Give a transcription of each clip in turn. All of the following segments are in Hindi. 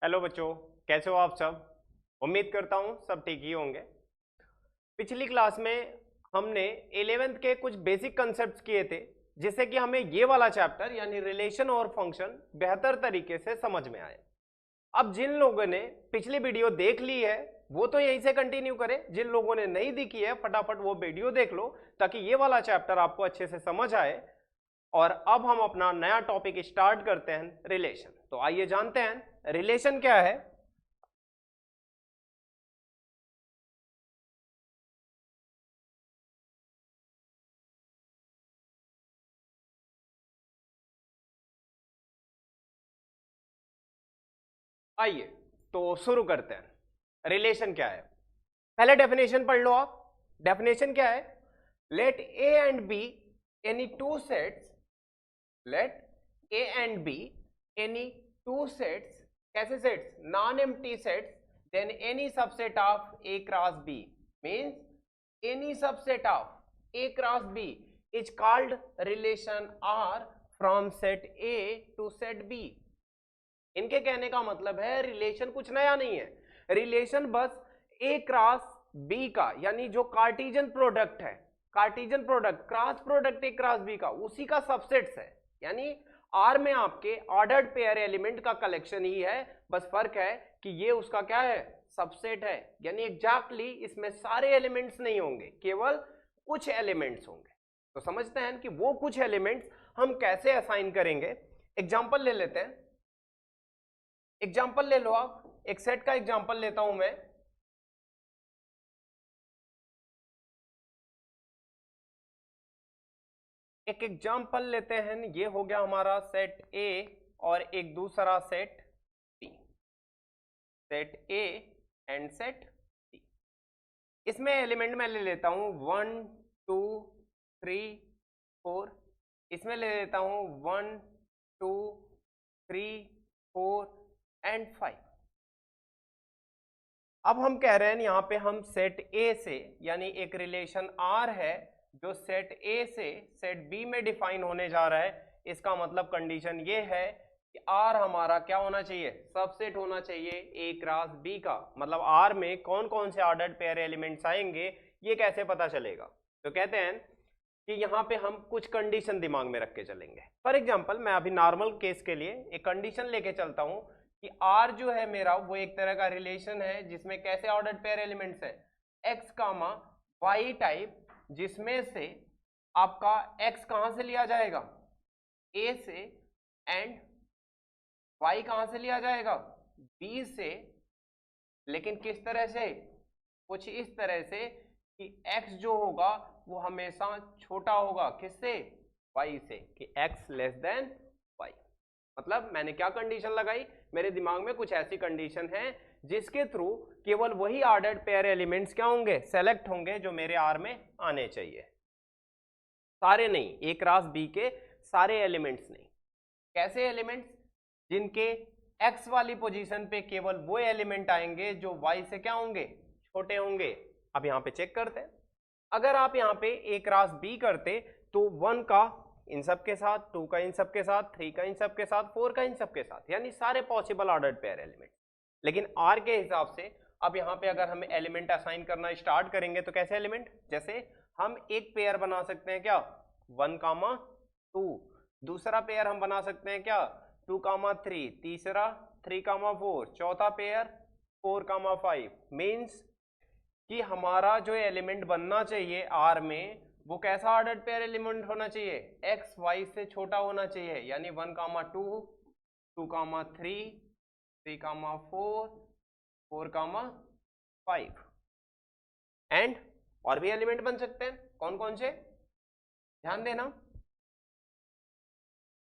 हेलो बच्चों, कैसे हो आप सब। उम्मीद करता हूँ सब ठीक ही होंगे। पिछली क्लास में हमने 11th के कुछ बेसिक कंसेप्ट्स किए थे, जिससे कि हमें ये वाला चैप्टर यानी रिलेशन और फंक्शन बेहतर तरीके से समझ में आए। अब जिन लोगों ने पिछली वीडियो देख ली है वो तो यहीं से कंटिन्यू करें, जिन लोगों ने नहीं देखी है फटाफट वो वीडियो देख लो, ताकि ये वाला चैप्टर आपको अच्छे से समझ आए। और अब हम अपना नया टॉपिक स्टार्ट करते हैं, रिलेशन। तो आइए जानते हैं रिलेशन क्या है। आइए तो शुरू करते हैं। रिलेशन क्या है, पहले डेफिनेशन पढ़ लो आप। डेफिनेशन क्या है? Let A and B any two sets, let A and B any two sets, कैसे sets? Non empty sets, then any subset of A cross B, means any subset of A cross B is called relation R from set A to set B. इनके कहने का मतलब है रिलेशन कुछ नया नहीं है, रिलेशन बस ए क्रॉस बी का, यानी जो कार्टेशियन प्रोडक्ट है, cartesian product cross product A cross B का, उसी का सबसेट्स है। यानी आर में आपके ऑर्डर्ड पेयर एलिमेंट का कलेक्शन ही है, बस फर्क है कि ये उसका क्या है, सबसेट है। यानी एग्जैक्टली इसमें सारे एलिमेंट्स नहीं होंगे, केवल कुछ एलिमेंट्स होंगे। तो समझते हैं कि वो कुछ एलिमेंट्स हम कैसे असाइन करेंगे। एग्जांपल ले लेते हैं। एग्जाम्पल ले लो आप, एक सेट का एग्जाम्पल लेता हूं मैं। एक एग्जाम्पल लेते हैं, ये हो गया हमारा सेट ए और एक दूसरा set B, set A and set B. इसमें एलिमेंट मैं ले लेता हूं 1 2 3 4, इसमें ले लेता हूं 1 2 3 4 एंड 5। अब हम कह रहे हैं यहां पे हम सेट ए से, यानी एक रिलेशन आर है जो सेट ए से सेट बी में डिफाइन होने जा रहा है। इसका मतलब कंडीशन ये है कि आर हमारा क्या होना चाहिए, सबसेट होना चाहिए ए क्रॉस बी का। मतलब आर में कौन कौन से ऑर्डर्ड पेयर एलिमेंट्स आएंगे ये कैसे पता चलेगा? तो कहते हैं कि यहाँ पे हम कुछ कंडीशन दिमाग में रख के चलेंगे। फॉर एग्जाम्पल मैं अभी नॉर्मल केस के लिए एक कंडीशन लेके चलता हूँ कि R जो है मेरा वो एक तरह का रिलेशन है जिसमें कैसे ऑर्डर्ड पेयर एलिमेंट्स है, x कामा y टाइप, जिसमें से आपका x कहां से लिया जाएगा, a से, एंड y कहां से लिया जाएगा, b से। लेकिन किस तरह से? कुछ इस तरह से कि x जो होगा वो हमेशा छोटा होगा, किससे? y से, कि x लेस देन y। मतलब मैंने क्या कंडीशन लगाई, मेरे दिमाग में कुछ ऐसी कंडीशन है जिसके थ्रू केवल वही ऑर्डर्ड पेयर एलिमेंट्स क्या होंगे, सेलेक्ट होंगे जो मेरे आर में आने चाहिए, सारे नहीं, ए क्रॉस बी के सारे एलिमेंट्स नहीं। कैसे एलिमेंट्स? जिनके एक्स वाली पोजीशन पे केवल वो एलिमेंट आएंगे जो वाई से क्या होंगे, छोटे होंगे। अब यहाँ पे चेक करते हैं, अगर आप यहाँ पे ए क्रॉस बी करते तो 1 का इन सब के साथ, 2 का इन सब के साथ, 3 का इन सब के साथ, 4 का इन सब के साथ, यानी सारे पॉसिबल ऑर्डर्ड पेयर एलिमेंट। लेकिन आर के हिसाब से अब यहाँ पे अगर हम एलिमेंट असाइन करना स्टार्ट करेंगे तो कैसे एलिमेंट, जैसे हम एक पेयर बना सकते हैं क्या, 1 कामा 2, दूसरा पेयर हम बना सकते हैं क्या, 2 कामा 3, तीसरा 3 कामा 4, चौथा पेयर 4 कामा 5। मीन्स कि हमारा जो एलिमेंट बनना चाहिए आर में वो कैसा ऑर्डर्ड पेयर एलिमेंट होना चाहिए, एक्स वाई से छोटा होना चाहिए। यानी 1 comma 2, 2 comma 3, 3 comma 4, 4 comma 5। And और भी एलिमेंट बन सकते हैं, कौन कौन से, ध्यान देना।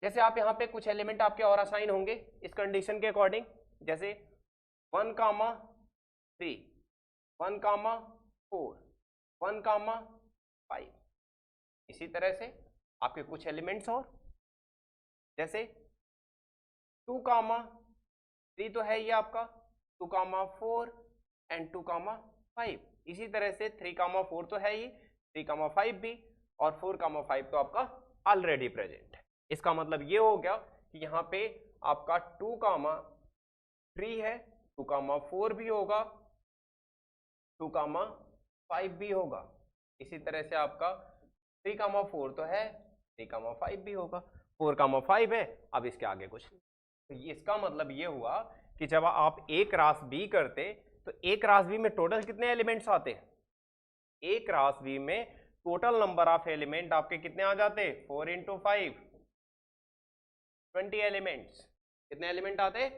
जैसे आप यहाँ पे कुछ एलिमेंट आपके और असाइन होंगे इस कंडीशन के अकॉर्डिंग, जैसे 1 कामा 3, 1 कामा 4, 1 कामा 5। इसी तरह से आपके कुछ एलिमेंट्स और, जैसे 2 कामा 3 तो है ये आपका, 2 कामा 4 एंड 2 कामा 5। इसी तरह से 3 कामा 4 तो है ही, 3 कामा 5 भी, और 4 कामा 5 तो आपका ऑलरेडी प्रेजेंट है। इसका मतलब ये हो गया कि यहाँ पे आपका 2 कामा 3 है, 2,4 भी होगा, 2,5 भी होगा। इसी तरह से आपका 3,4 तो है, 3,5 भी होगा, 4,5 है। अब इसके आगे कुछ नहीं। तो इसका मतलब ये हुआ कि जब आप A क्रॉस B करते तो A क्रॉस B में टोटल कितने एलिमेंट्स आते हैं? A क्रॉस B में टोटल नंबर ऑफ एलिमेंट आपके कितने आ जाते? 4 × 5 20 एलिमेंट्स। कितने एलिमेंट आते?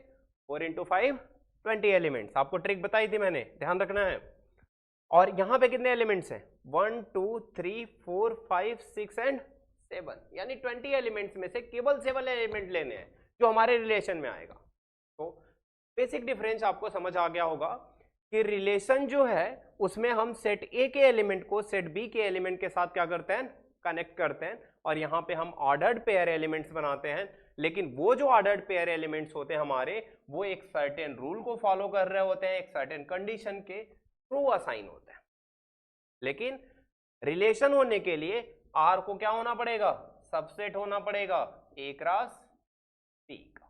4 × 5 20 एलिमेंट्स। आपको ट्रिक बताई थी मैंने, ध्यान रखना है। और यहां पे कितने एलिमेंट्स हैं? 1 2 3 4 5 6 एंड 7, यानी 20 एलिमेंट्स में से केवल 7 एलिमेंट लेने हैं जो हमारे रिलेशन में आएगा। तो बेसिक डिफरेंस आपको समझ आ गया होगा कि रिलेशन जो है उसमें हम सेट ए के एलिमेंट को सेट बी के एलिमेंट के साथ क्या करते हैं? कनेक्ट करते हैं। और यहाँ पे हम ऑर्डर्ड पेयर एलिमेंट्स बनाते हैं, लेकिन वो जो ऑर्डर्ड पेयर एलिमेंट्स होते हैं हमारे, वो एक सर्टेन रूल को फॉलो कर रहे होते हैं, एक सर्टेन कंडीशन के थ्रू असाइन होते हैं। लेकिन रिलेशन होने के लिए आर को क्या होना पड़ेगा? सबसेट होना पड़ेगा ए क्रॉस बी का।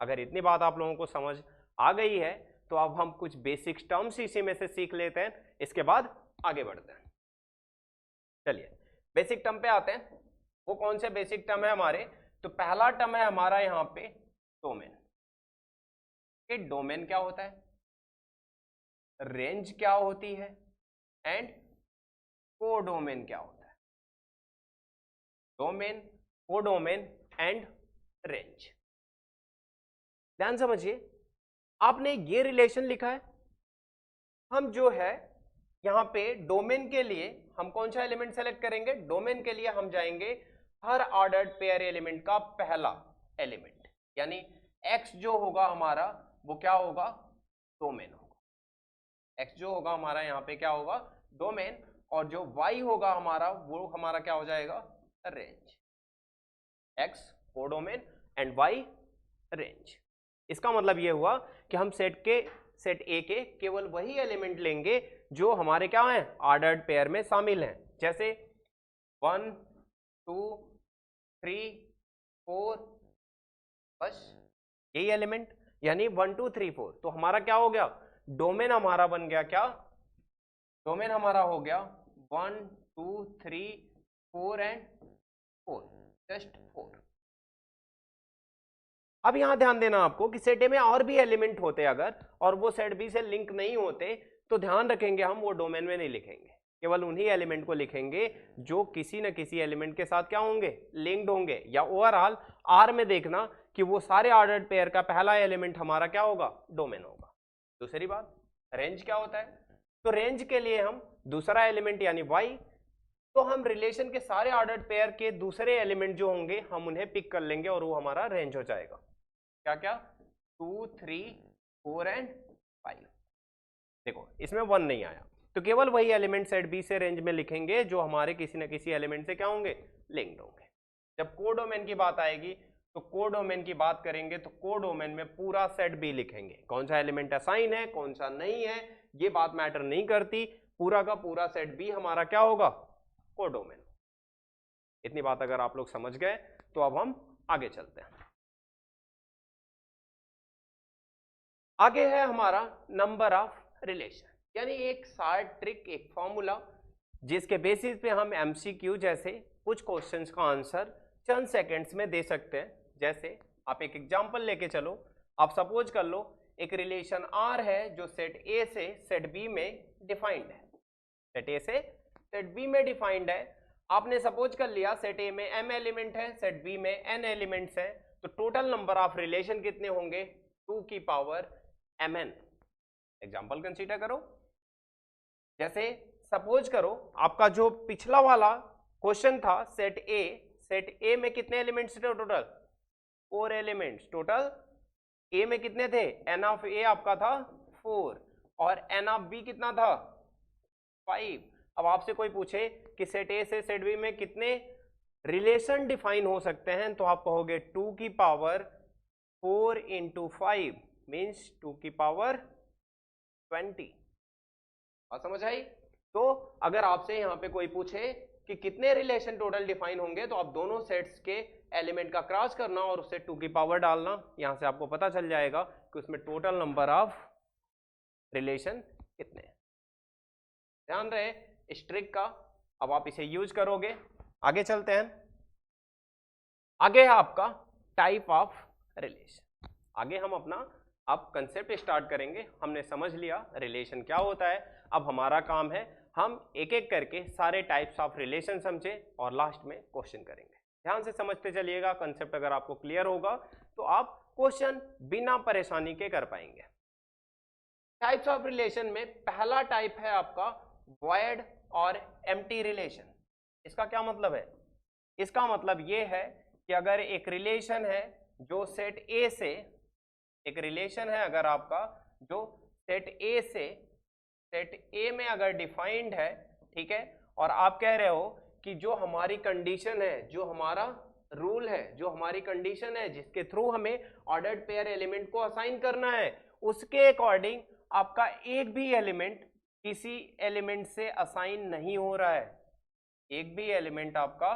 अगर इतनी बात आप लोगों को समझ आ गई है तो अब हम कुछ बेसिक टर्म्स इसी में से सीख लेते हैं, इसके बाद आगे बढ़ते हैं। चलिए बेसिक टर्म पे आते हैं। वो कौन से बेसिक टर्म है हमारे? तो पहला टर्म है हमारा यहाँ पे डोमेन। कि डोमेन क्या होता है, रेंज क्या होती है, एंड कोडोमेन क्या होता है। Domain, codomain and range. ध्यान समझिए, आपने ये रिलेशन लिखा है। हम जो है यहां पे डोमेन के लिए हम कौन सा एलिमेंट सेलेक्ट करेंगे? डोमेन के लिए हम जाएंगे हर ऑर्डर्ड पेयर एलिमेंट का पहला एलिमेंट, यानी x जो होगा हमारा वो क्या होगा? डोमेन होगा। x जो होगा हमारा यहाँ पे क्या होगा? डोमेन। और जो y होगा हमारा वो हमारा क्या हो जाएगा? Range. x codomain and y range. इसका मतलब ये हुआ कि हम सेट ए के केवल वही एलिमेंट लेंगे जो हमारे क्या हैं? ऑर्डर्ड पेयर में शामिल हैं। जैसे 1 2 3 4, बस यही एलिमेंट, यानी 1 2 3 4। तो हमारा क्या हो गया? डोमेन हमारा बन गया क्या? डोमेन हमारा हो गया 1 2 3 4 एंड 4, जस्ट 4। अब यहां ध्यान देना आपको कि सेट ए में और भी एलिमेंट होते अगर, और वो सेट बी से लिंक नहीं होते, तो ध्यान रखेंगे हम वो डोमेन में नहीं लिखेंगे, केवल उन्हीं एलिमेंट को लिखेंगे जो किसी न किसी एलिमेंट के साथ क्या होंगे? लिंक्ड होंगे। या ओवरऑल आर में देखना कि वो सारे ऑर्डर्ड पेयर का पहला एलिमेंट हमारा क्या होगा? डोमेन होगा। दूसरी बात, रेंज क्या होता है? तो रेंज के लिए हम दूसरा एलिमेंट यानी वाई, तो हम रिलेशन के सारे ऑर्डर्ड पेयर के दूसरे एलिमेंट जो होंगे हम उन्हें पिक कर लेंगे और वो हमारा रेंज हो जाएगा। क्या क्या? 2 3 4 एंड 5। देखो इसमें 1 नहीं आया, तो केवल वही एलिमेंट सेट बी से रेंज में लिखेंगे जो हमारे किसी न किसी एलिमेंट से क्या होंगे? लिंक्ड होंगे। जब कोडोमेन की बात आएगी तो कोडोमेन की बात करेंगे तो कोडोमेन में पूरा सेट बी लिखेंगे। कौन सा एलिमेंट असाइन है, कौन सा नहीं है, ये बात मैटर नहीं करती, पूरा का पूरा सेट बी हमारा क्या होगा? कोडोमेन। इतनी बात अगर आप लोग समझ गए तो अब हम आगे चलते हैं। आगे है हमारा नंबर ऑफ रिलेशन, यानी एक शार्ट ट्रिक, एक फॉर्मूला जिसके बेसिस पे हम एमसीक्यू जैसे कुछ क्वेश्चंस का आंसर चंद सेकंड्स में दे सकते हैं। जैसे आप एक एग्जांपल लेके चलो, आप सपोज कर लो एक रिलेशन आर है जो सेट ए से सेट बी में डिफाइंड है। सेट ए से सेट बी में डिफाइंड है। आपने सपोज कर लिया सेट ए में m एलिमेंट है, सेट बी में n एलिमेंट्स हैं, तो टोटल नंबर ऑफ रिलेशन कितने होंगे? 2 की पावर mn। एग्जांपल कंसीडर करो। जैसे सपोज करो आपका जो पिछला वाला क्वेश्चन था सेट ए में कितने एलिमेंट्स थे टोटल? 4 elements total. ए में कितने थे? n ऑफ ए आपका था 4 और n ऑफ बी कितना था? 5। अब आपसे कोई पूछे कि सेट ए से सेट बी में कितने रिलेशन डिफाइन हो सकते हैं, तो आप कहोगे 2 की पावर 4 × 5 मीन्स 2 की पावर 20। बात समझ आई? तो अगर आपसे यहाँ पे कोई पूछे कि कितने रिलेशन टोटल डिफाइन होंगे, तो आप दोनों सेट्स के एलिमेंट का क्रॉस करना और उससे 2 की पावर डालना, यहां से आपको पता चल जाएगा कि उसमें टोटल नंबर ऑफ रिलेशन कितने हैं। ध्यान रहे इस ट्रिक का, अब आप इसे यूज करोगे। आगे चलते हैं। आगे है आपका टाइप ऑफ रिलेशन। आगे हम अपना अब कंसेप्ट स्टार्ट करेंगे। हमने समझ लिया रिलेशन क्या होता है, अब हमारा काम है हम एक एक करके सारे टाइप्स ऑफ रिलेशन समझे और लास्ट में क्वेश्चन करेंगे। ध्यान से समझते चलिएगा, कंसेप्ट अगर आपको क्लियर होगा तो आप क्वेश्चन बिना परेशानी के कर पाएंगे। टाइप्स ऑफ रिलेशन में पहला टाइप है आपका वॉइड और एम्प्टी रिलेशन। इसका क्या मतलब है? इसका मतलब ये है कि अगर एक रिलेशन है जो सेट ए से, एक रिलेशन है अगर आपका जो सेट ए से सेट ए में अगर डिफाइंड है, ठीक है, और आप कह रहे हो कि जो हमारी कंडीशन है, जो हमारा रूल है, जो हमारी कंडीशन है जिसके थ्रू हमें ऑर्डर्ड पेयर एलिमेंट को असाइन करना है, उसके अकॉर्डिंग आपका एक भी एलिमेंट किसी एलिमेंट से असाइन नहीं हो रहा है। एक भी एलिमेंट आपका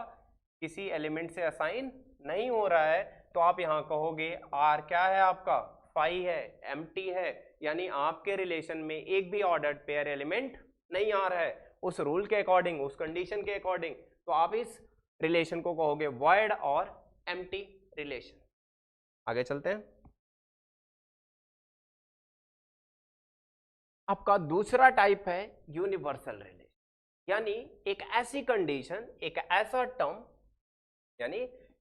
किसी एलिमेंट से असाइन नहीं हो रहा है, तो आप यहां कहोगे आर क्या है आपका, फाई है, एम्प्टी है, यानी आपके रिलेशन में एक भी ऑर्डर्ड पेयर एलिमेंट नहीं आ रहा है उस रूल के अकॉर्डिंग, उस कंडीशन के अकॉर्डिंग, तो आप इस रिलेशन को कहोगे वॉइड और एम्प्टी रिलेशन। आगे चलते हैं। आपका दूसरा टाइप है यूनिवर्सल रिलेशन, यानी एक ऐसी कंडीशन, एक ऐसा टर्म, यानी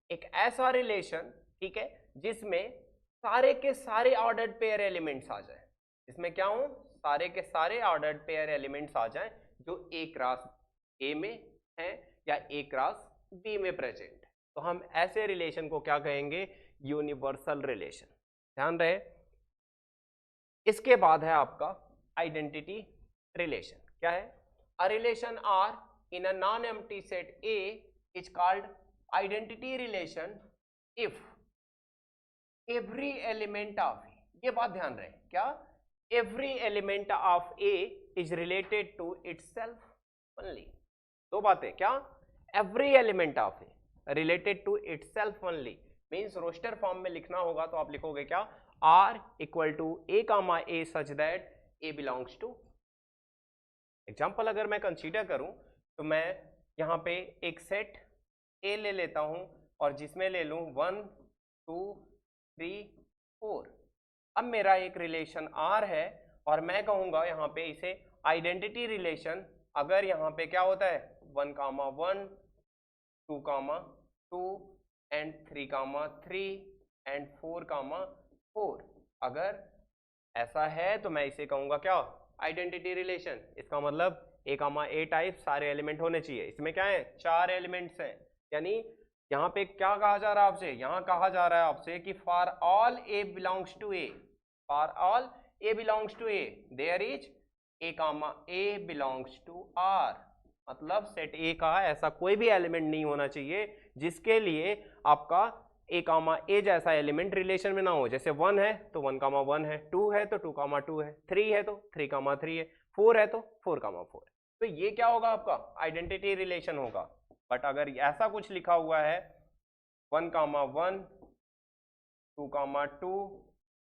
एक ऐसा रिलेशन, ठीक है, जिसमें सारे के सारे ऑर्डर्ड पेयर एलिमेंट्स आ जाए। इसमें क्या हो, सारे के सारे ऑर्डर्ड पेयर एलिमेंट्स आ जाए जो ए क्रॉस ए में है या ए क्रॉस बी में प्रेजेंट है, तो हम ऐसे रिलेशन को क्या कहेंगे, यूनिवर्सल रिलेशन। ध्यान रहे। इसके बाद है आपका आइडेंटिटी रिलेशन। क्या है? A relation R in a non empty set A is called identity relation if every element of, ये बात ध्यान रहे, क्या, every element of A is related to itself only. दो बातें, क्या, every element of A related to itself only means roster form में लिखना होगा तो आप लिखोगे क्या, R equal to A comma A such that A belongs to. Example अगर मैं कंसीडर करूं तो मैं यहां पे एक सेट ए ले लेता हूं और जिसमें ले लूं 1 2 3 4। अब मेरा एक रिलेशन आर है और मैं कहूंगा यहाँ पे इसे आइडेंटिटी रिलेशन। अगर यहाँ पे क्या होता है 1 कामा 1 2 कामा 2 एंड 3 कामा 3 एंड 4 कामा 4, अगर ऐसा है तो मैं इसे कहूंगा क्या, आइडेंटिटी रिलेशन। इसका मतलब ए कामा ए टाइप सारे एलिमेंट होने चाहिए। इसमें क्या है, 4 एलिमेंट्स हैं, यानी यहाँ पे क्या कहा जा रहा है आपसे, यहाँ कहा जा रहा है आपसे कि for all A belongs to A, for all A belongs to A there is A comma A belongs to R. मतलब सेट ए का ऐसा कोई भी एलिमेंट नहीं होना चाहिए जिसके लिए आपका ए कामा ए जैसा एलिमेंट रिलेशन में ना हो। जैसे 1 है तो 1 कामा 1 है, 2 है तो 2 कामा 2 है, 3 है तो 3 कामा 3 है, 4 है तो 4 कामा 4 है। तो ये क्या होगा, आपका आइडेंटिटी रिलेशन होगा। बट अगर ऐसा कुछ लिखा हुआ है 1 कामा 1 2 कामा 2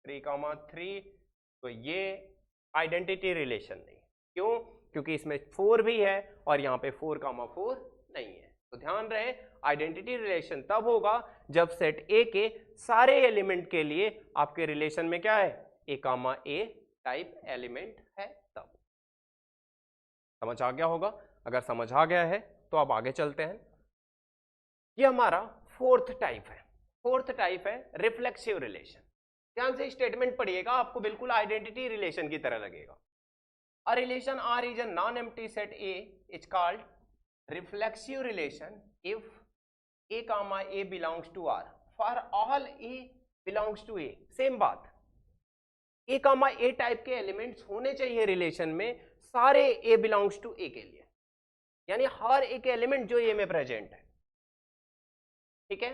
3 कामा 3, तो ये आइडेंटिटी रिलेशन नहीं। क्यों? क्योंकि इसमें 4 भी है और यहाँ पे 4 कामा 4 नहीं है। तो ध्यान रहे आइडेंटिटी रिलेशन तब होगा जब सेट ए के सारे एलिमेंट के लिए आपके रिलेशन में क्या है, A comma A type element है तब। समझ आ गया होगा? अगर समझ आ गया है तो अब आगे चलते हैं। ये हमारा फोर्थ टाइप है। फोर्थ टाइप है रिफ्लेक्सिव रिलेशन। ध्यान से स्टेटमेंट पढ़िएगा, आपको बिल्कुल आइडेंटिटी रिलेशन की तरह लगेगा। A relation R is a non empty set A is called reflexive relation if a comma a belongs to R for all a belongs to A। Same बात, a comma a टाइप के एलिमेंट्स होने चाहिए रिलेशन में सारे a belongs to A के लिए, यानी हर एक एलिमेंट जो A में प्रेजेंट है, ठीक है।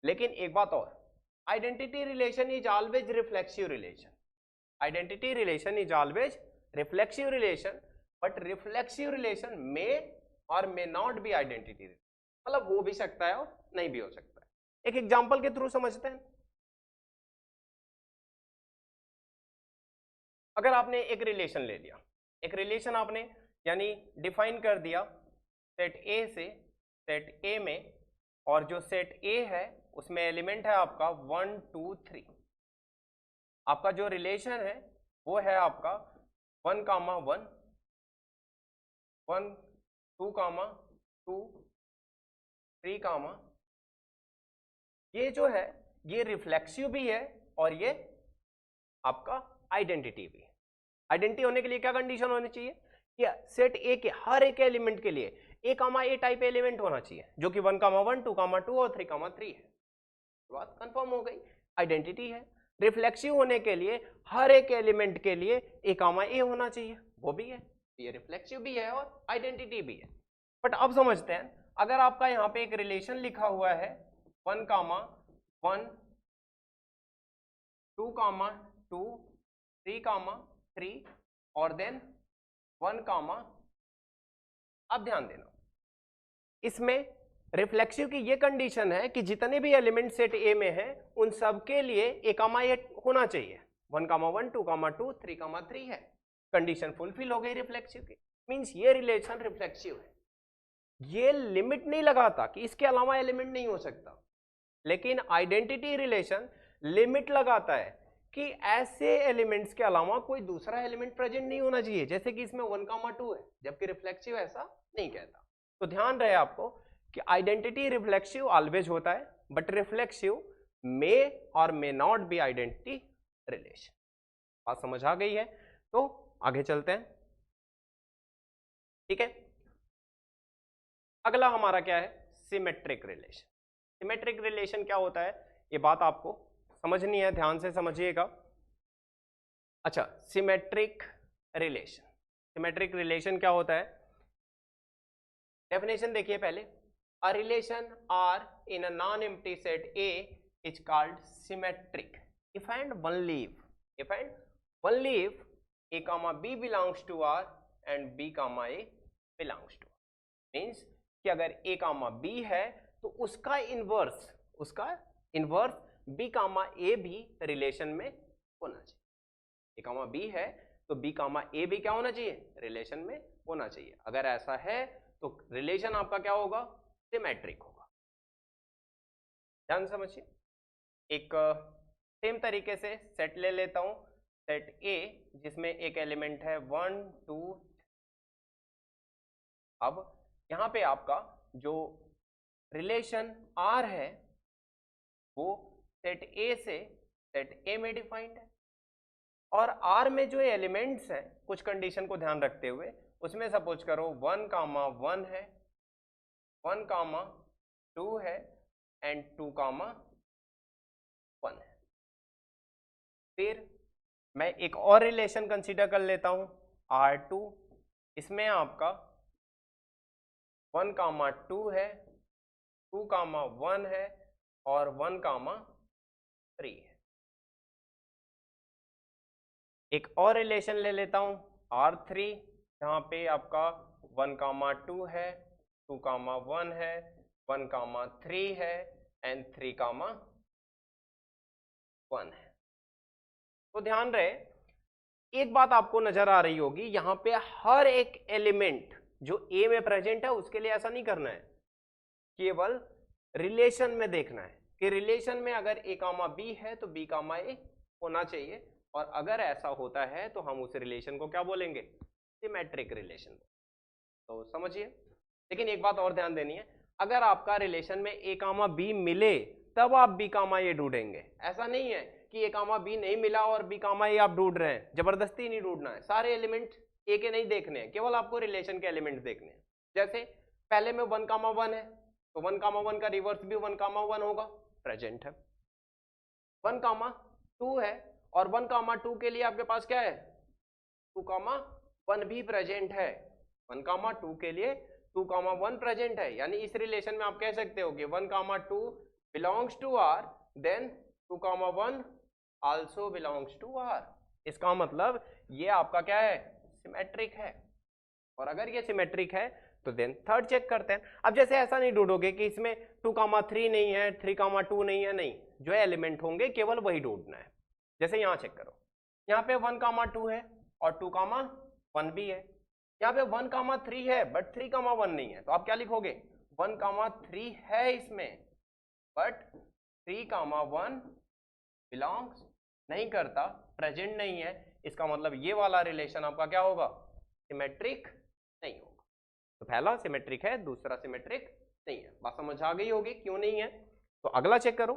लेकिन एक बात और, identity relation is always reflexive relation. Identity relation is always reflexive relation, but reflexive relation में और मे नॉट बी आइडेंटिटी, मतलब हो भी सकता है और नहीं भी हो सकता है। एक एग्जांपल के थ्रू समझते हैं। अगर आपने एक रिलेशन ले लिया, एक रिलेशन आपने यानी डिफाइन कर दिया सेट ए से सेट ए में, और जो सेट ए है उसमें एलिमेंट है आपका 1 2 3। आपका जो रिलेशन है वो है आपका 1 कामा 1 1 2 कामा 2 3 कामा, ये जो है ये रिफ्लेक्सिव भी है और ये आपका आइडेंटिटी भी है। आइडेंटिटी होने के लिए क्या कंडीशन होनी चाहिए कि सेट ए के हर एक एलिमेंट के लिए ए कामा ए टाइप एलिमेंट होना चाहिए, जो कि 1 कामा 1 2 कामा 2 और 3 कामा 3 है। बात कंफर्म हो गई, आइडेंटिटी है। रिफ्लेक्सिव होने के लिए हर एक एलिमेंट के लिए ए कामा ए होना चाहिए, वो भी है, ये रिफ्लेक्सिव भी है और आइडेंटिटी भी है। बट अब समझते हैं, अगर आपका यहाँ पे एक रिलेशन लिखा हुआ है 1 कामा 1 2 कामा 2 3 कामा 3 और देन 1 कामा, अब ध्यान देना इसमें रिफ्लेक्सिव की ये कंडीशन है कि जितने भी एलिमेंट सेट ए में है उन सब के लिए ए कामा ए होना चाहिए। 1 कामा 1 2 कामा 2 3 कामा 3 है, कंडीशन फुलफिल हो गई रिफ्लेक्सिव की, मींस ये रिलेशन रिफ्लेक्सिव है। ये लिमिट नहीं लगाता कि इसके अलावा एलिमेंट नहीं हो सकता, लेकिन आइडेंटिटी रिलेशन लिमिट लगाता है कि ऐसे एलिमेंट्स के अलावा कोई दूसरा एलिमेंट प्रेजेंट नहीं होना चाहिए, जैसे कि इसमें 1 कामा 2 है, जबकि रिफ्लेक्सिव ऐसा नहीं कहता। तो ध्यान रहे आपको कि आइडेंटिटी रिफ्लेक्सिव ऑलवेज होता है, बट रिफ्लेक्सिव मे और may not be identity relation. बात समझ आ गई है? तो आगे चलते हैं, ठीक है। अगला हमारा क्या है? Symmetric relation. सिमेट्रिक रिलेशन क्या होता है ये बात आपको समझनी है, ध्यान से समझिएगा। अच्छा, सिमेट्रिक रिलेशन, सिमेट्रिक रिलेशन क्या होता है? डेफिनेशन देखिए पहले, a relation R in a non empty set A is called symmetric if and only if a comma b belongs to R and b comma a belongs to R, means कि अगर a कामा b है तो उसका इनवर्स b कामा a भी रिलेशन में होना चाहिए। a कामा b है तो b कामा a भी क्या होना चाहिए? रिलेशन में होना चाहिए। अगर ऐसा है तो रिलेशन आपका क्या होगा? सिमेट्रिक होगा। ध्यान समझिए, एक सेम तरीके से सेट ले लेता हूं, सेट A जिसमें एक एलिमेंट है 1 2। अब यहां पे आपका जो रिलेशन R है वो सेट A से सेट A में डिफाइंड है, और R में जो एलिमेंट्स हैं कुछ कंडीशन को ध्यान रखते हुए, उसमें सपोज करो 1 कामा 1 है, 1 कामा 2 है एंड 2 कामा 1 है। फिर मैं एक और रिलेशन कंसीडर कर लेता हूं R2, इसमें आपका 1 कामा 2 है, 2 कामा 1 है और 1 कामा 3 है। एक और रिलेशन ले लेता हूं R3, जहां पे आपका 1 कामा 2 है, 2 कामा 1 है, 1 कामा 3 है एंड 3 कामा 1 है। तो ध्यान रहे, एक बात आपको नजर आ रही होगी, यहां पे हर एक एलिमेंट जो ए में प्रेजेंट है उसके लिए ऐसा नहीं करना है, केवल रिलेशन में देखना है कि रिलेशन में अगर ए कामा बी है तो बी कामा ए होना चाहिए, और अगर ऐसा होता है तो हम उस रिलेशन को क्या बोलेंगे? Symmetric relation. तो समझिए, लेकिन एक बात और ध्यान देनी है, अगर आपका रिलेशन में ए कामा बी मिले तब आप बी कामा ए ढूंढेंगे। ऐसा नहीं है कि ए कामा बी नहीं मिला और बी कामा ए आप ढूंढ रहे हैं, जबरदस्ती नहीं ढूंढना है। सारे एलिमेंट ए के नहीं देखने हैं, केवल आपको रिलेशन के एलिमेंट देखने हैं। जैसे पहले में 1 कामा 1 है तो 1 कामा 1 का रिवर्स भी 1 कामा 1 होगा, प्रेजेंट है। 1 कामा 2 है और 1 कामा 2 के लिए आपके पास क्या है? 2 कामा 1 भी प्रेजेंट है। 1 कामा 2 के लिए 2 कामा 1 प्रेजेंट है, यानी इस रिलेशन में आप कह सकते हो कि 1 comma 2 belongs to R, then 2 comma 1 also belongs to R। इसका मतलब ये आपका क्या है? सिमेट्रिक है। और अगर ये सिमेट्रिक है तो देन थर्ड चेक करते हैं। अब जैसे ऐसा नहीं ढूंढोगे कि इसमें 2,3 नहीं है, 3,2 नहीं है, नहीं, जो एलिमेंट होंगे केवल वही ढूंढना है। जैसे यहाँ चेक करो, यहाँ पे 1,2 है और 2,1 भी है, यहाँ पे 1,3 है बट 3,1 नहीं है, तो आप क्या लिखोगे, 1,3 है इसमें बट 3,1 बिलोंग्स नहीं करता, प्रेजेंट नहीं है, इसका मतलब ये वाला रिलेशन आपका क्या होगा, सिमेट्रिक नहीं होगा। तो पहला सिमेट्रिक है, दूसरा सिमेट्रिक नहीं है। बात समझ आ गई होगी क्यों नहीं है। तो अगला चेक करो,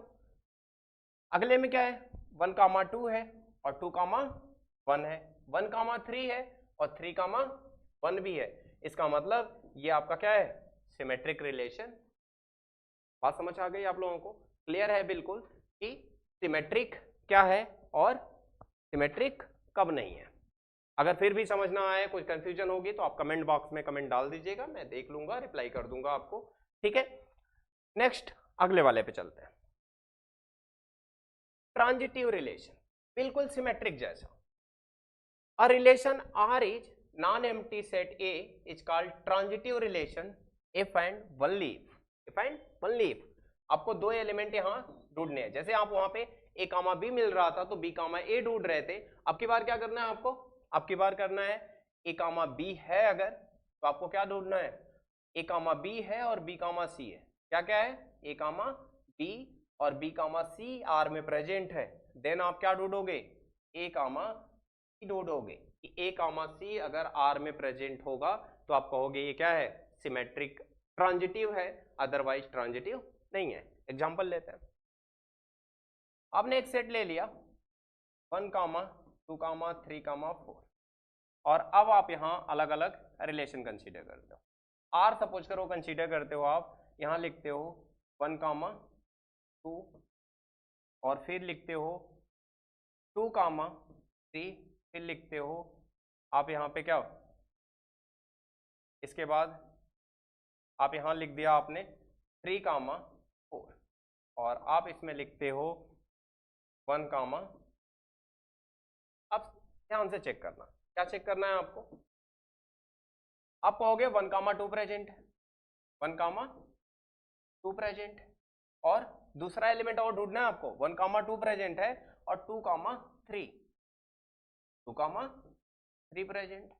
अगले में क्या है, 1,2 है और 2,1 है, 1,3 है और 3,1 भी है, इसका मतलब ये आपका क्या है, सिमेट्रिक रिलेशन। बात समझ आ गई आप लोगों को, क्लियर है बिल्कुल कि सिमेट्रिक क्या है और सिमेट्रिक कब नहीं है। अगर फिर भी समझ ना आए, कुछ कंफ्यूजन होगी तो आप कमेंट बॉक्स में कमेंट डाल दीजिएगा, मैं देख लूंगा, रिप्लाई कर दूंगा आपको, ठीक है। नेक्स्ट अगले वाले पे चलते हैं, ट्रांजिटिव रिलेशन, बिल्कुल सिमेट्रिक जैसा। A relation R is non empty set A is called transitive relation if and only if, if and only if. आपको दो एलिमेंट यहाँ ढूंढने हैं, जैसे आप वहां पे A, B मिल रहा था तो B, A ढूंढ रहे थे। अब की बार क्या करना है आपको, अब की बार करना है A, B है अगर, तो आपको क्या ढूंढना है, A, B है और B, C है, क्या क्या है, A, B और B, C R में प्रेजेंट है, देन आप क्या ढूंढोगे, A, C ढूंढोगे कि A, C अगर R में प्रेजेंट होगा तो आप कहोगे ये क्या है, सिमेट्रिक ट्रांजिटिव है, अदरवाइज ट्रांजिटिव नहीं है। एग्जांपल लेते हैं, आपने एक सेट ले लिया 1, 2, 3, 4 और अब आप यहाँ अलग अलग रिलेशन कंसीडर करते हो। आर सपोज करो कंसीडर करते हो, आप यहाँ लिखते हो 1, 2 और फिर लिखते हो 2, 3, फिर लिखते हो आप यहाँ पे क्या, इसके बाद आप यहाँ लिख दिया आपने 3, 4 और आप इसमें लिखते हो 1, अब ध्यान से चेक करना, क्या चेक करना है आपको, आप कहोगे 1, 2 प्रेजेंट है, 1, 2 प्रेजेंट है और दूसरा एलिमेंट और ढूंढना है आपको, 1, 2 प्रेजेंट है और 2, 3, 2, 3 प्रेजेंट।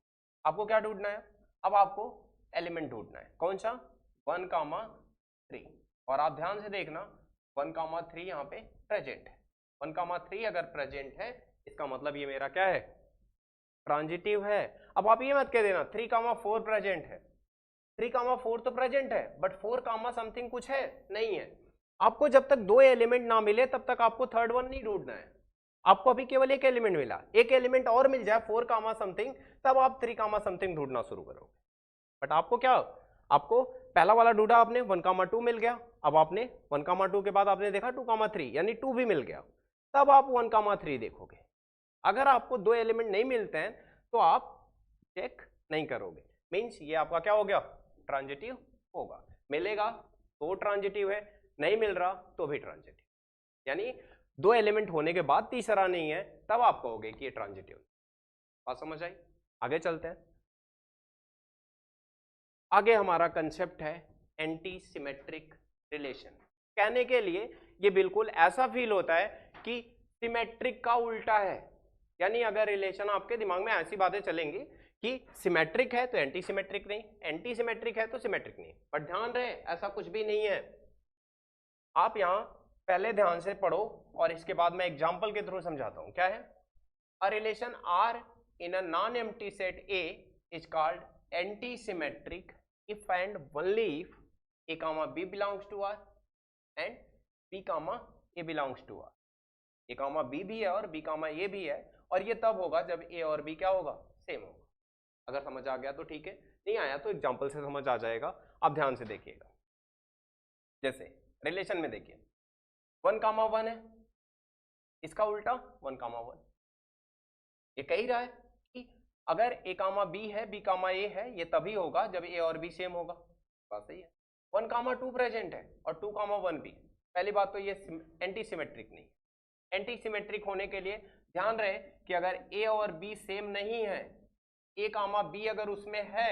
आपको क्या ढूंढना है, अब आपको एलिमेंट ढूंढना है, कौन सा, 1, 3 और आप ध्यान से देखना 1, 3 यहाँ पे प्रेजेंट है, 1, 3 अगर प्रेजेंट है इसका मतलब ये मेरा क्या है, ट्रांजिटिव है। अब आप ये मत कह देना 3, 4 प्रेजेंट है, 3, 4 तो प्रेजेंट है बट 4, समथिंग कुछ है, नहीं है। आपको जब तक दो एलिमेंट ना मिले तब तक आपको थर्ड वन नहीं ढूंढना है, आपको अभी केवल एक एलिमेंट मिला, एक एलिमेंट और मिल जाए 4, समथिंग, तब आप 3, समथिंग ढूंढना शुरू करोगे। बट आपको क्या, आपको पहला वाला ढूंढा आपने 1, 2 मिल गया, अब आपने 1, 2 के बाद आपने देखा 2, 3 यानी 2 भी मिल गया, तब आप 1, 3 देखोगे। अगर आपको दो एलिमेंट नहीं मिलते हैं तो आप चेक नहीं करोगे, मीन्स ये आपका क्या हो गया, ट्रांजिटिव होगा, मिलेगा तो ट्रांजिटिव है, नहीं मिल रहा तो भी ट्रांजिटिव, यानी दो एलिमेंट होने के बाद तीसरा नहीं है तब आप कहोगे कि ये ट्रांजिटिव। बात समझ आई, आगे चलते हैं। आगे हमारा कंसेप्ट है एंटी सिमेट्रिक रिलेशन। कहने के लिए ये बिल्कुल ऐसा फील होता है कि सिमेट्रिक का उल्टा है, यानी अगर रिलेशन आपके दिमाग में ऐसी बातें चलेंगी कि सिमेट्रिक है तो एंटी सिमेट्रिक नहीं, एंटी सिमेट्रिक है तो सिमेट्रिक नहीं, बट ध्यान रहे ऐसा कुछ भी नहीं है। आप यहाँ पहले ध्यान से पढ़ो और इसके बाद मैं एग्जांपल के थ्रू समझाता हूँ क्या है। A relation R in a non empty set A is called anti symmetric if and only if a, b belongs to R and b, a belongs to R। a, b भी है और b, a भी है, और ये तब होगा जब a और b क्या होगा, सेम होगा। अगर समझ आ गया तो ठीक है, नहीं आया तो एग्जांपल से समझ आ जाएगा। आप ध्यान से देखिएगा, जैसे रिलेशन में देखिए 1, 1 है, इसका उल्टा 1, 1, ये कह ही रहा है कि अगर a, b है, b, a है, ये तभी होगा जब a और b सेम होगा। बात सही है। 1, 2 प्रेजेंट है और 2, 1 भी। पहली बात तो ये एंटी सिमेट्रिक नहीं है। एंटी सिमेट्रिक होने के लिए ध्यान रहे कि अगर a और b सेम नहीं है, a, b अगर उसमें है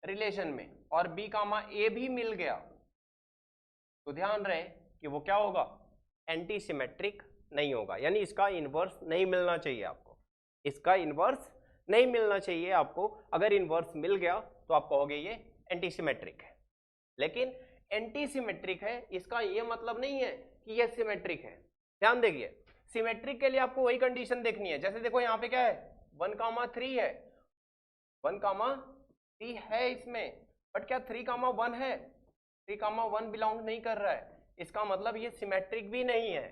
रिलेशन में और बी कामा ए भी मिल गया तो ध्यान रहे कि वो क्या होगा, एंटी सिमेट्रिक नहीं होगा, यानी इसका इनवर्स नहीं मिलना चाहिए आपको, इसका इनवर्स नहीं मिलना चाहिए आपको। अगर इनवर्स मिल गया तो आप कहोगे ये एंटी सिमेट्रिक है। लेकिन एंटी सिमेट्रिक है इसका ये मतलब नहीं है कि ये सिमेट्रिक है। ध्यान देखिए, सिमेट्रिक के लिए आपको वही कंडीशन देखनी है। जैसे देखो यहाँ पे क्या है, 1,3 है, 1,3 है इसमें, बट क्या 3,1 है? 3,1 बिलोंग नहीं कर रहा है, इसका मतलब ये सिमेट्रिक भी नहीं है।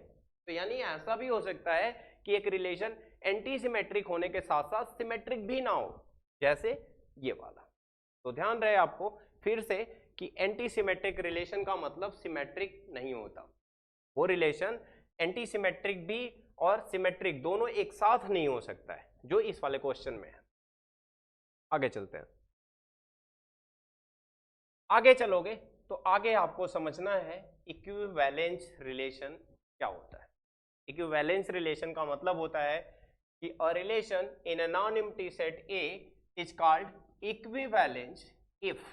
तो यानी ऐसा भी हो सकता है कि एक रिलेशन एंटी सिमेट्रिक होने के साथ साथ सिमेट्रिक भी ना हो, जैसे ये वाला। तो ध्यान रहे आपको फिर से कि एंटी सिमेट्रिक रिलेशन का मतलब सिमेट्रिक नहीं होता। वो रिलेशन एंटी सिमेट्रिक भी और सिमेट्रिक दोनों एक साथ नहीं हो सकता है, जो इस वाले क्वेश्चन में है। आगे चलते हैं। आगे चलोगे तो आगे आपको समझना है इक्विवेलेंस रिलेशन क्या होता है। इक्विवेलेंस रिलेशन का मतलब होता है कि a relation in a non empty set A is called equivalence if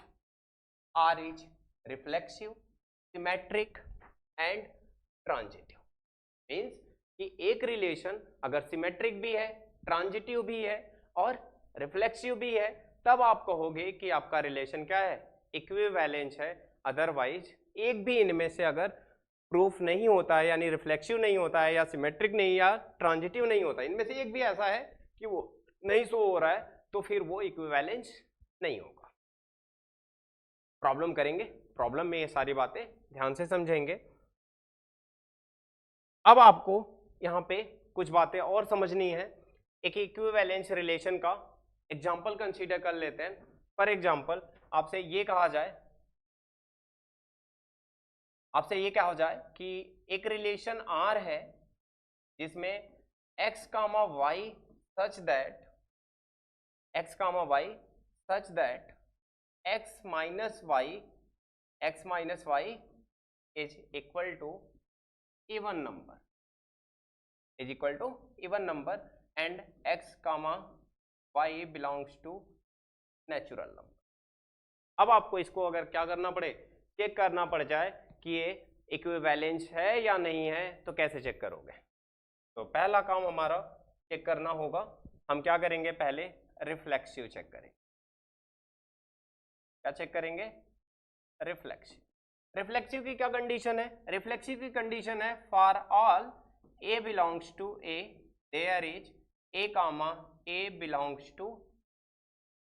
R is reflexive, symmetric and transitive. Means कि एक रिलेशन अगर सिमेट्रिक भी है, ट्रांजिटिव भी है और रिफ्लेक्सिव भी है, तब आप कहोगे कि आपका रिलेशन क्या है, इक्विवेलेंस है। अदरवाइज एक भी इनमें से अगर प्रूफ नहीं होता है, यानी रिफ्लेक्सिव नहीं होता है या सिमेट्रिक नहीं या ट्रांजिटिव नहीं होता, इनमें से एक भी ऐसा है कि वो नहीं शो हो रहा है, तो फिर वो इक्विवेलेंस नहीं होगा। प्रॉब्लम करेंगे, प्रॉब्लम में ये सारी बातें ध्यान से समझेंगे। अब आपको यहाँ पे कुछ बातें और समझनी है। एक इक्विवेलेंस रिलेशन का एग्जाम्पल कंसीडर कर लेते हैं। फॉर एग्जाम्पल आपसे ये कहा जाए, कि एक रिलेशन आर है जिसमें x comma y such that x minus y is equal to even number and x comma y belongs to natural number. अब आपको इसको अगर क्या करना पड़े, चेक करना पड़ जाए कि ये इक्विवेलेंस है या नहीं है, तो कैसे चेक करोगे? तो पहला काम हमारा चेक करना होगा, हम क्या करेंगे, पहले रिफ्लेक्सिव चेक करेंगे। क्या चेक करेंगे? रिफ्लेक्सिव की क्या कंडीशन है? रिफ्लेक्सिव की कंडीशन है for all A belongs to A there is A comma A belongs to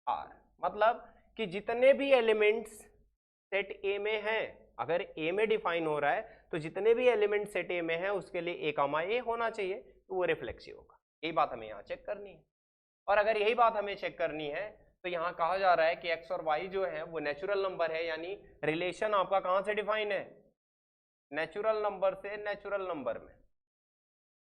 R. मतलब कि जितने भी एलिमेंट्स सेट ए में हैं, अगर ए में डिफाइन हो रहा है तो जितने भी एलिमेंट सेट ए में है उसके लिए ए कामा ए होना चाहिए, तो वो रिफ्लेक्सिव होगा। यही बात हमें यहाँ चेक करनी है। और अगर यही बात हमें चेक करनी है तो यहाँ कहा जा रहा है कि एक्स और वाई जो है वो नेचुरल नंबर है, यानी रिलेशन आपका कहाँ से डिफाइन है, नेचुरल नंबर से नेचुरल नंबर में।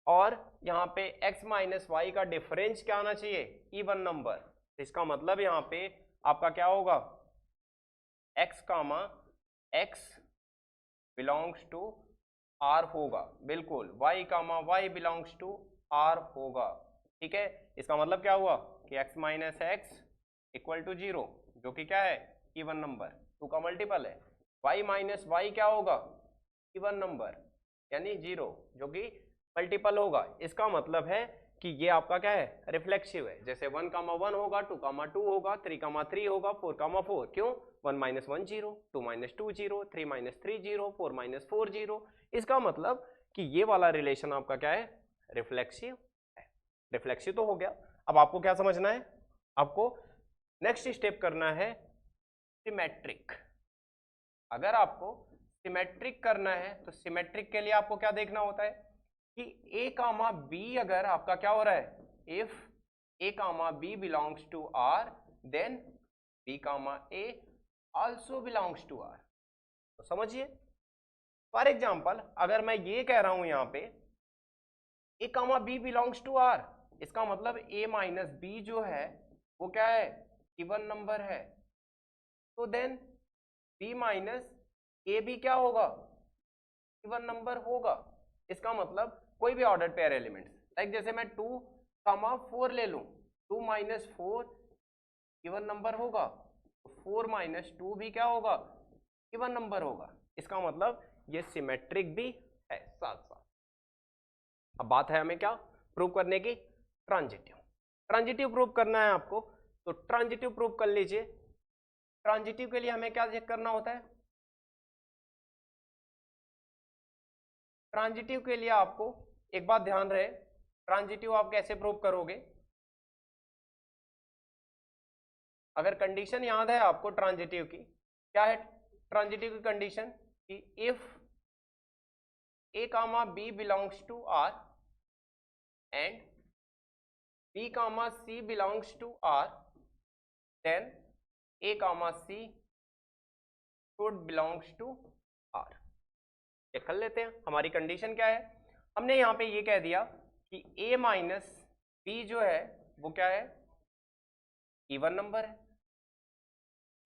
और यहाँ पे x माइनस वाई का डिफरेंस क्या आना चाहिए, इवन नंबर। इसका मतलब यहाँ पे आपका क्या होगा, x comma x belongs to r होगा, बिल्कुल y comma y belongs to r होगा। ठीक है, इसका मतलब क्या हुआ कि x minus x equal to 0, जो कि क्या है, इवन नंबर, 2 का मल्टीपल है। y माइनस वाई क्या होगा, इवन नंबर यानी 0, जो कि मल्टीपल होगा। इसका मतलब है कि ये आपका क्या है, रिफ्लेक्सिव है। जैसे 1,1 होगा, 2,2 होगा, 3,3 होगा, 4,4। क्यों? 1 माइनस 1 0, 2 माइनस 2 0, 3 माइनस 3 0, 4 माइनस 4 0। इसका मतलब कि ये वाला रिलेशन आपका क्या है, रिफ्लेक्सिव है। रिफ्लेक्सिव तो हो गया। अब आपको क्या समझना है, आपको नेक्स्ट स्टेप करना है सिमेट्रिक। अगर आपको सिमेट्रिक करना है तो सिमेट्रिक के लिए आपको क्या देखना होता है कि a कामा b अगर आपका क्या हो रहा है, if a comma b belongs to r then b comma a also belongs to r। तो समझिए, फॉर एग्जांपल अगर मैं ये कह रहा हूं यहाँ पे a comma b belongs to r, इसका मतलब a माइनस b जो है वो क्या है, इवन नंबर है। तो देन b माइनस a भी क्या होगा, इवन नंबर होगा। इसका मतलब कोई भी ऑर्डर पेयर एलिमेंट्स, लाइक जैसे मैं 2,4 ले लूं, 2 माइनस 4 इवन नंबर होगा, 4 माइनस 2 भी क्या होगा, इवन नंबर होगा। इसका मतलब ये सिमेट्रिक भी है साथ साथ। अब बात है हमें क्या प्रूव करने की, ट्रांजिटिव। ट्रांजिटिव प्रूव करना है आपको, तो ट्रांजिटिव प्रूव कर लीजिए। ट्रांजिटिव के लिए हमें क्या चेक करना होता है, ट्रांजिटिव के लिए आपको एक बात ध्यान रहे, ट्रांजिटिव आप कैसे प्रूव करोगे, अगर कंडीशन याद है आपको ट्रांजिटिव की, क्या है ट्रांजिटिव की कंडीशन, कि if a comma b belongs to R and b comma c belongs to R, then a comma c should belongs to R। Check कर लेते हैं हमारी कंडीशन क्या है। हमने यहाँ पे ये कह दिया कि a माइनस b जो है वो क्या है, इवन नंबर है,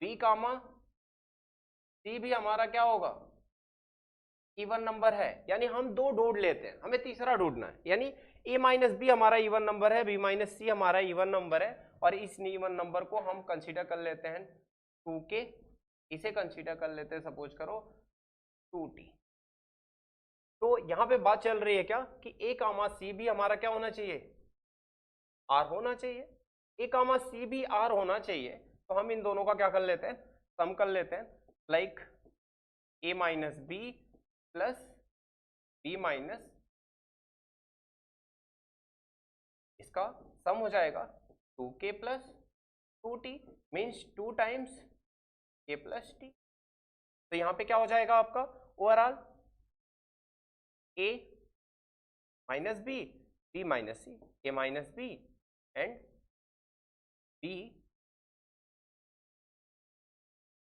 b कामा c भी हमारा क्या होगा, इवन नंबर है। यानी हम दो ढूंढ लेते हैं, हमें तीसरा ढूंढना है। यानी a माइनस बी हमारा इवन नंबर है, b माइनस सी हमारा इवन नंबर है, और इस इवन नंबर को हम कंसीडर कर लेते हैं 2k, इसे कंसीडर कर लेते हैं सपोज करो 2t। तो यहाँ पे बात चल रही है क्या कि a कामा सी भी हमारा क्या होना चाहिए, r होना चाहिए। a कामा सी भी r होना चाहिए, तो हम इन दोनों का क्या कर लेते हैं, सम कर लेते हैं। Like a minus B plus b minus, इसका सम हो जाएगा 2k plus 2t, means 2 times k plus t। तो यहाँ पे क्या हो जाएगा आपका overall a minus B, b minus C, a minus B and b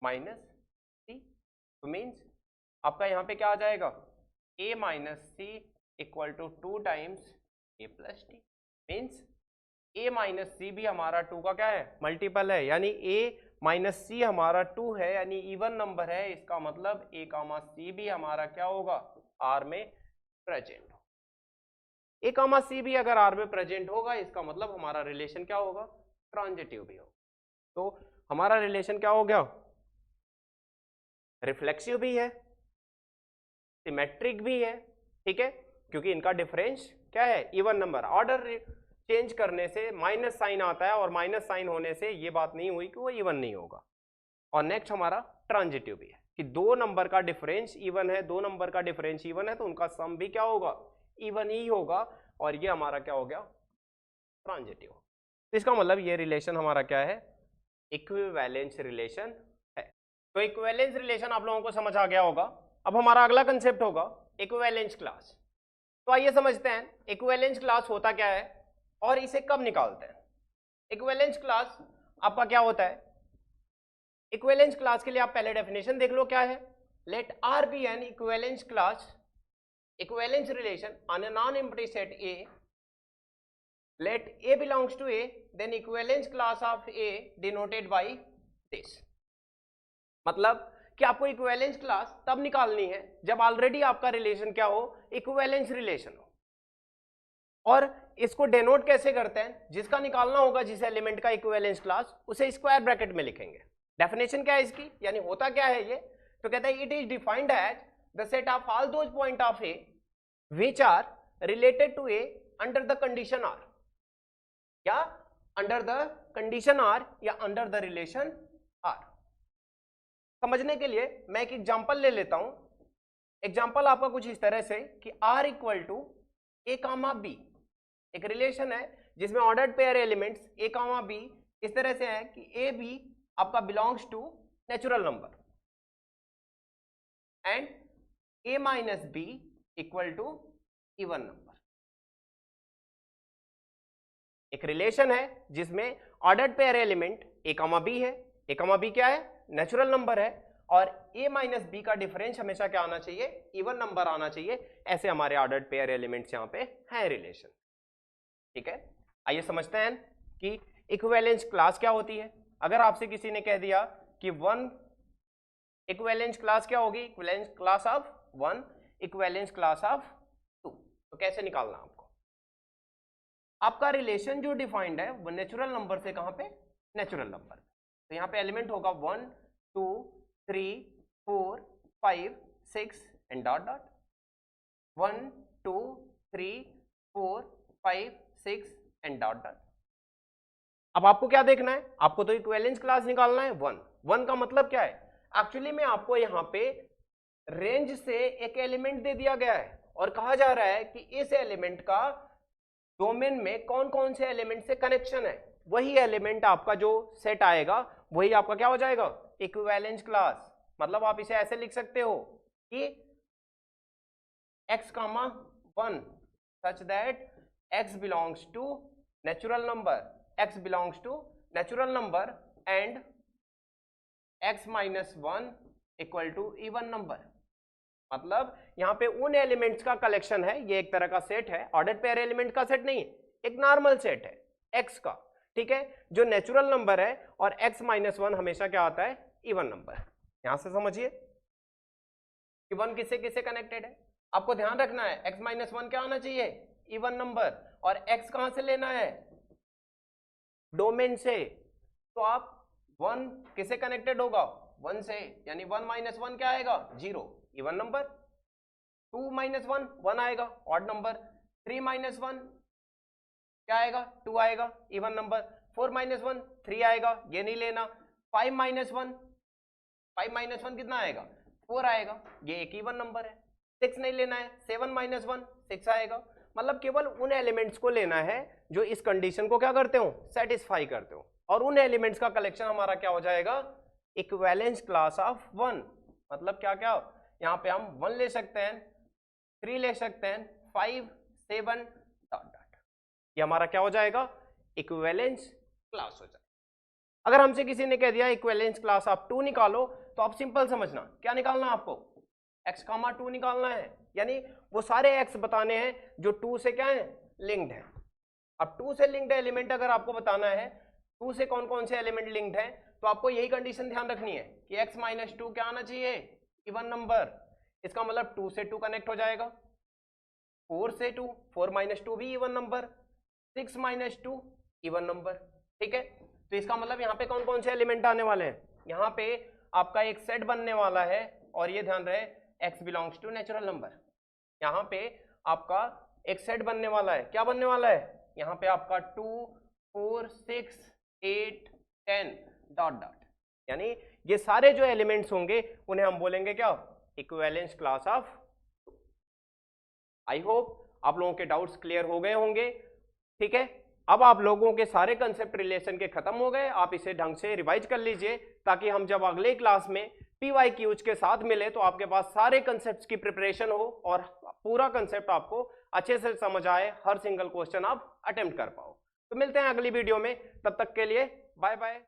minus C. तो मीन्स आपका यहाँ पे क्या आ जाएगा, a minus C equal to 2 times a plus T. Means a minus C भी हमारा 2 का क्या है, मल्टीपल है। यानी a माइनस सी हमारा 2 है, यानी इवन नंबर है। इसका मतलब a कामा सी भी हमारा क्या होगा, R में प्रेजेंट हो। a कामा सी भी अगर R में प्रेजेंट होगा, इसका मतलब हमारा रिलेशन क्या होगा, ट्रांजिटिव भी होगा। तो हमारा रिलेशन क्या हो गया, रिफ्लेक्सिव भी है, सिमेट्रिक भी है, ठीक है, क्योंकि इनका डिफरेंस क्या है, इवन नंबर। ऑर्डर चेंज करने से माइनस साइन आता है, और माइनस साइन होने से ये बात नहीं हुई कि वो इवन नहीं होगा। और नेक्स्ट हमारा ट्रांजिटिव भी है, कि दो नंबर का डिफरेंस इवन है, दो नंबर का डिफरेंस इवन है, तो उनका सम भी क्या होगा, इवन ही होगा। और ये हमारा क्या हो गया, ट्रांजिटिव। तो इसका मतलब ये रिलेशन हमारा क्या है, इक्विवेलेंस रिलेशन है। तो इक्विवेलेंस रिलेशन आप लोगों को समझ आ गया होगा। अब हमारा अगला कंसेप्ट होगा इक्विवेलेंस क्लास। तो आइए समझते हैं इक्विवेलेंस क्लास होता क्या है और इसे कब निकालते हैं। इक्विवेलेंस क्लास आपका क्या होता है, इक्विवेलेंस क्लास के लिए आप पहले डेफिनेशन देख लो क्या है। Let R be an equivalence class, equivalence relation on a non empty set A, let A belongs to A, then equivalence class of A denoted by this। मतलब कि आपको इक्विवेलेंस क्लास तब निकालनी है जब ऑलरेडी आपका रिलेशन क्या हो, इक्विवेलेंस रिलेशन हो। और इसको डेनोट कैसे करते हैं, जिसका निकालना होगा जिस एलिमेंट का इक्विवेलेंस क्लास, उसे स्क्वायर ब्रैकेट में लिखेंगे। डेफिनेशन क्या है इसकी, यानी होता क्या है ये, तो कहता है it is defined as the set of all those point of A which are related to A under the condition R, या अंडर द कंडीशन आर, या अंडर द रिलेशन आर। समझने के लिए मैं एक एग्जांपल ले लेता हूं। एग्जांपल आपका कुछ इस तरह से कि R equal to A comma B, एक रिलेशन है जिसमें ordered pair elements A comma B इस तरह से है कि ए बी आपका belongs to natural number and A minus B equal to even number. एक रिलेशन है जिसमें ordered pair element A comma B है, ए कामा बी क्या है, नेचुरल नंबर है, और a माइनस बी का डिफरेंस हमेशा क्या आना चाहिए, इवन नंबर आना चाहिए। ऐसे हमारे ऑर्डर्ड पेयर एलिमेंट्स यहाँ पे है रिलेशन, ठीक है। आइए समझते हैं कि इक्विवेलेंस क्लास क्या होती है। अगर आपसे किसी ने कह दिया कि वन इक्विवेलेंस क्लास क्या होगी, equivalence class of one, equivalence class of two, तो कैसे निकालना आपको, आपका रिलेशन जो डिफाइंड है वो नेचुरल नंबर से कहां पे, नेचुरल नंबर। तो यहाँ पे एलिमेंट होगा 1 2 3 4 5 6 and dot dot 1 2 3 4 5 6 and dot dot. अब आपको क्या देखना है, आपको तो इक्विवेलेंस क्लास निकालना है 1। 1 का मतलब क्या है, एक्चुअली में आपको यहाँ पे रेंज से एक एलिमेंट दे दिया गया है और कहा जा रहा है कि इस एलिमेंट का डोमेन में कौन कौन से एलिमेंट से कनेक्शन है। वही एलिमेंट आपका जो सेट आएगा वही आपका क्या हो जाएगा, इक्विवेलेंस क्लास। मतलब आप इसे ऐसे लिख सकते हो कि x, 1 such that x belongs to natural number, x belongs to natural number and x minus 1 equal to even number। मतलब यहाँ पे उन एलिमेंट्स का कलेक्शन है, ये एक तरह का सेट है, ऑर्डर पेयर एलिमेंट का सेट नहीं है, एक नॉर्मल सेट है x का, ठीक है, जो नेचुरल नंबर है और x माइनस 1 हमेशा क्या आता है, इवन नंबर। यहां से समझिए कि 1 किससे किससे कनेक्टेड है। आपको ध्यान रखना है x माइनस 1 क्या आना चाहिए, इवन नंबर, और x कहां से लेना है, डोमेन से। तो आप 1 किससे कनेक्टेड होगा, 1 से, यानी 1 माइनस 1 क्या आएगा, 0, इवन नंबर। 2 माइनस 1 1 आएगा, ऑड नंबर। 3 माइनस 1 क्या आएगा, 2 आएगा, इवन नंबर। 4 माइनस 1 3 आएगा, ये नहीं लेना। 5 माइनस 1 कितना आएगा, 4 आएगा, ये एक इवन नंबर है। 6 नहीं लेना है, 7 माइनस 1 6 आएगा। मतलब केवल उन एलिमेंट्स को लेना है जो इस कंडीशन को क्या करते हो, सेटिस्फाई करते हो, और उन एलिमेंट्स का कलेक्शन हमारा क्या हो जाएगा, इक्विवेलेंस क्लास ऑफ 1। मतलब क्या क्या, यहाँ पे हम 1 ले सकते हैं, 3 ले सकते हैं, 5 7 डॉट डॉट, ये हमारा क्या हो जाएगा, इक्विवेलेंस क्लास हो जाएगा। अगर हमसे किसी ने कह दिया इक्विवेलेंस क्लास आप 2 निकालो, तो आप सिंपल समझना, क्या निकालना आपको, x, 2 निकालना है, यानी वो सारे x बताने हैं जो 2 से क्या है, लिंक्ड है। अब 2 से लिंक्ड एलिमेंट अगर आपको बताना है 2 से कौन कौन से एलिमेंट लिंक्ड है, तो आपको यही कंडीशन ध्यान रखनी है कि x माइनस 2 क्या आना चाहिए, इवन नंबर। इसका मतलब 2 से 2 कनेक्ट हो जाएगा, 4 से 2, 4 माइनस 2 भी even number, 6 minus 2 even number, ठीक है। तो इसका मतलब यहाँ पे कौन कौन से एलिमेंट आने वाले हैं, यहाँ पे आपका एक सेट बनने वाला है, और ये ध्यान रहे x belongs to natural number. यहाँ पे आपका एक सेट बनने वाला है, क्या बनने वाला है, यहाँ पे आपका 2 4 6 8 10 डॉट डॉट, यानी ये सारे जो एलिमेंट्स होंगे उन्हें हम बोलेंगे क्या, equivalence class of. I hope आप लोगों के डाउट्स क्लियर हो गए होंगे, ठीक है। अब आप लोगों के सारे कंसेप्ट रिलेशन के खत्म हो गए, आप इसे ढंग से रिवाइज कर लीजिए, ताकि हम जब अगले क्लास में PYQs के साथ मिले तो आपके पास सारे कंसेप्ट्स की प्रिपरेशन हो और पूरा कंसेप्ट आपको अच्छे से समझ आए, हर सिंगल क्वेश्चन आप अटेम्प्ट कर पाओ। तो मिलते हैं अगली वीडियो में, तब तक के लिए बाय बाय।